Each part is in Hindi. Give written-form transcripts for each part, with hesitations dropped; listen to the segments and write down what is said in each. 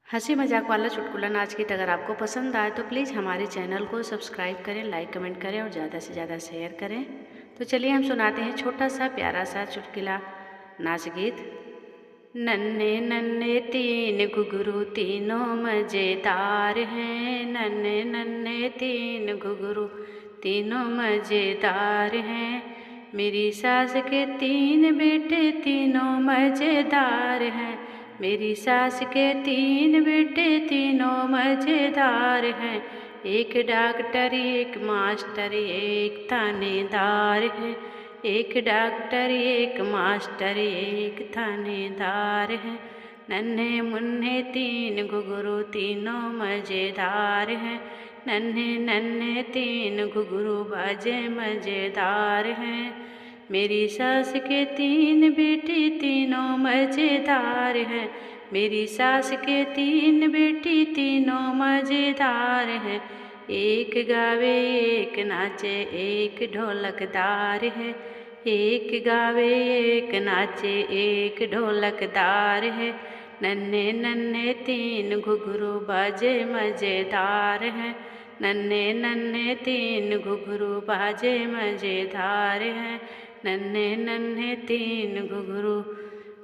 हंसी मजाक वाला चुटकुला नाच गीत अगर आपको पसंद आए तो प्लीज़ हमारे चैनल को सब्सक्राइब करें, लाइक कमेंट करें और ज़्यादा से ज़्यादा शेयर करें। तो चलिए हम सुनाते हैं छोटा सा प्यारा सा चुटकुला नाच गीत। नन्हे नन्हे तीन घुघरू तीनों मज़ेदार हैं, नन्हे नन्हे तीन घुघरू तीनों मज़ेदार हैं। मेरी सास के तीन बेटे तीनों मज़ेदार हैं, मेरी सास के तीन बेटे तीनों मज़ेदार हैं। एक डॉक्टर एक मास्टर एक थानेदार है, एक डॉक्टर एक मास्टर एक थानेदार है। नन्हे मुन्ने तीन घुघरू तीनों मज़ेदार हैं, नन्हे नन्हे तीन घुघरू बाजे मज़ेदार हैं। मेरी सास के तीन बेटी तीनों मज़ेदार हैं, मेरी सास के तीन बेटी तीनों मज़ेदार हैं। एक गावे एक नाचे एक ढोलकदार है, एक गावे एक नाचे एक ढोलकदार है। नन्हे नन्हे तीन घुघरू बाजे मज़ेदार हैं, नन्हे नन्हे तीन घुघरू बाजे मज़ेदार हैं, नन्हे नन्हे तीन घुघरू।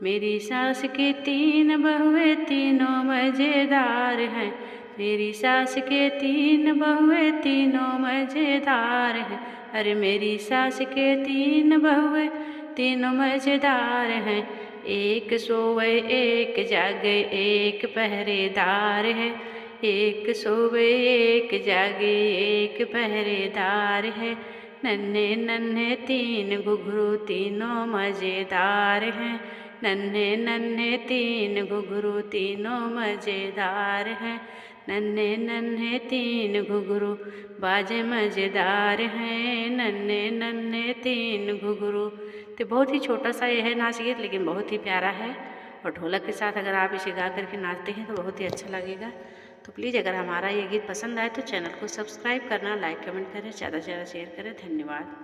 मेरी सास की तीन बहुएं तीनों मज़ेदार हैं, मेरी सास के तीन बहुएं तीनों मज़ेदार हैं। अरे मेरी सास के तीन बहुएं तीनों मज़ेदार हैं। एक सोवे एक जागे एक पहरेदार है, एक सोवे एक जागे एक पहरेदार है। नन्हे नन्हे तीन घुघरू तीनों मज़ेदार हैं, नन्हे नन्हे तीन घुघरू तीनों मज़ेदार हैं, नन्हे नन्हे तीन घुघरू बाजे मज़ेदार हैं, नन्हे नन्हे तीन घुघरू। तो बहुत ही छोटा सा यह है नाच गीत, लेकिन बहुत ही प्यारा है और ढोलक के साथ अगर आप इसे गा करके नाचते हैं तो बहुत ही अच्छा लगेगा। तो प्लीज़ अगर हमारा ये गीत पसंद आए तो चैनल को सब्सक्राइब करना, लाइक कमेंट करें, ज़्यादा से ज़्यादा शेयर करें। धन्यवाद।